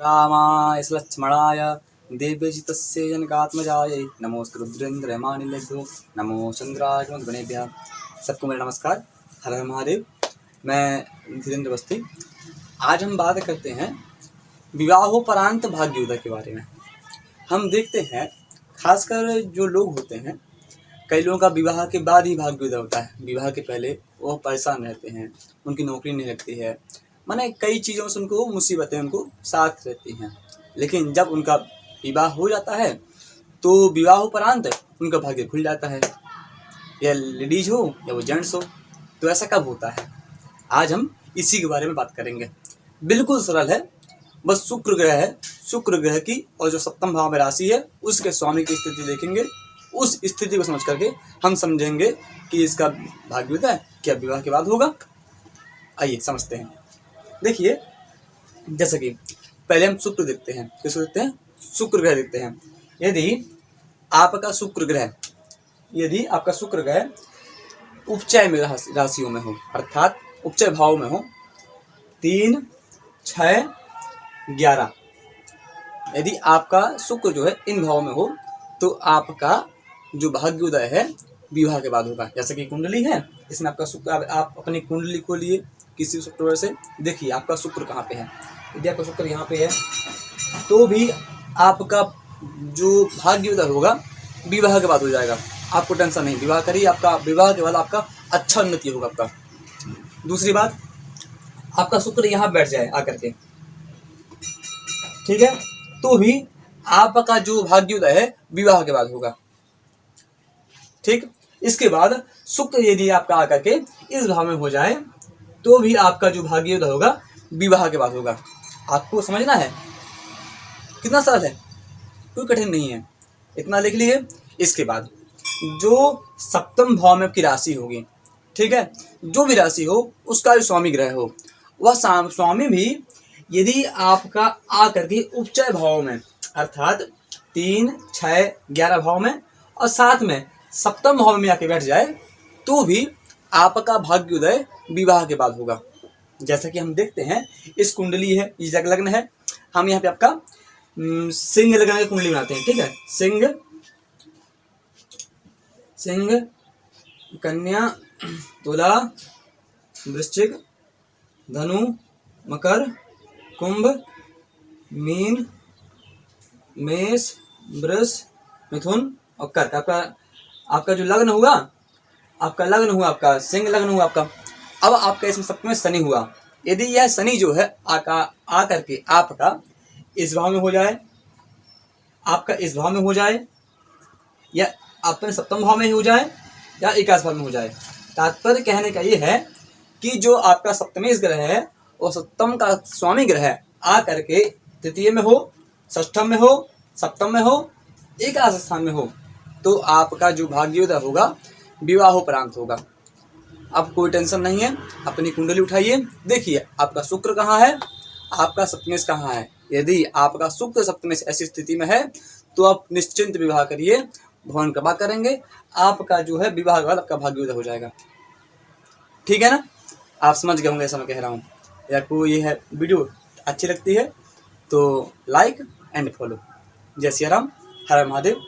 रामाय लक्ष्मणाय देव्यजितस्य जनकात्मजाय नमोस्तु रुद्रेन्द्रयमानिलेभ्यो नमो चंद्राय गणेभ्यः। सबको मेरा नमस्कार। हर हर महादेव। मैं धीरेन्द्र अवस्थी। आज हम बात करते हैं विवाहोपरांत भाग्योदय के बारे में। हम देखते हैं खासकर जो लोग होते हैं, कई लोगों का विवाह के बाद ही भाग्योदय होता है। विवाह के पहले वो परेशान रहते हैं, उनकी नौकरी नहीं लगती है, माने कई चीज़ों से उनको मुसीबतें उनको साथ रहती हैं। लेकिन जब उनका विवाह हो जाता है तो विवाहोपरांत उनका भाग्य खुल जाता है, या लेडीज हो या वो जेंट्स हो। तो ऐसा कब होता है, आज हम इसी के बारे में बात करेंगे। बिल्कुल सरल है, बस शुक्र ग्रह है, शुक्र ग्रह की और जो सप्तम भाव में राशि है उसके स्वामी की स्थिति देखेंगे। उस स्थिति को समझ करके हम समझेंगे कि इसका भाग्योदय क्या विवाह के बाद होगा। आइए समझते हैं। देखिए, जैसे कि पहले हम शुक्र देखते हैं। किसको देखते हैं? शुक्र ग्रह देखते हैं। यदि आपका शुक्र ग्रह उपचय में राशियों में हो, अर्थात उपचय भाव में हो, 3, 6, 11, यदि आपका शुक्र जो है इन भाव में हो तो आपका जो भाग्योदय है विवाह के बाद होगा। जैसे कि कुंडली है, इसमें आपका शुक्र, आप अपनी कुंडली को लिए किसी शुक्र से देखिए आपका शुक्र कहाँ पे है। यदि आपका शुक्र यहाँ पे है तो भी आपका जो भाग्योदय होगा विवाह के बाद हो जाएगा। आपको टेंशन नहीं, विवाह करिए, आपका विवाह के बाद आपका अच्छा उन्नति होगा आपका। दूसरी बात, आपका शुक्र यहाँ बैठ जाए आकर के, ठीक है, तो भी आपका जो भाग्योदय है विवाह के बाद होगा। ठीक, इसके बाद शुक्र यदि आपका आकर के इस भाव में हो जाए तो भी आपका जो भाग्योदय होगा विवाह के बाद होगा। आपको समझना है, कितना सरल है, कोई कठिन नहीं है, इतना लिख लीजिए। इसके बाद जो सप्तम भाव में आपकी राशि होगी, ठीक है, जो भी राशि हो उसका जो स्वामी ग्रह हो, वह स्वामी भी यदि आपका आकर के उपचय भाव में, अर्थात 3, 6, 11 भाव में और साथ में सप्तम भाव में आके बैठ जाए तो भी आपका भाग्योदय विवाह के बाद होगा। जैसा कि हम देखते हैं, इस कुंडली है, ये जग लग्न है, हम यहाँ पे आपका सिंह लग्न की कुंडली बनाते हैं। ठीक है, सिंह, कन्या, तुला, वृश्चिक, धनु, मकर, कुंभ, मीन, मेष, वृष, मिथुन और कर्क। आपका जो लग्न हुआ, आपका सिंह लग्न हुआ आपका। अब आपका इसमें सप्तम में शनि हुआ। यदि यह शनि जो है आकर के आपका इस भाव में हो जाए, आपका इस भाव में हो जाए, या अपने सप्तम भाव में ही हो जाए, या एकादश भाव में हो जाए, तात्पर्य कहने का ये है कि जो आपका सप्तमेश ग्रह है और सप्तम का स्वामी ग्रह आकर के तृतीय में हो, षष्ठम में हो, सप्तम में हो, एकादश स्थान में हो, तो आपका जो भाग्योदय होगा विवाहोपरांत होगा। अब कोई टेंशन नहीं है, अपनी कुंडली उठाइए, देखिए आपका शुक्र कहाँ है, आपका सप्तमेश कहाँ है। यदि आपका शुक्र सप्तमेश ऐसी स्थिति में है तो आप निश्चिंत विवाह करिए, भवन कृपा करेंगे, आपका जो है विवाह के बाद आपका भाग्योदय हो जाएगा। ठीक है ना, आप समझ गए होंगे ऐसा मैं कह रहा हूँ। या कोई ये है वीडियो अच्छी लगती है तो लाइक एंड फॉलो। जय सिया राम, हर हर महादेव।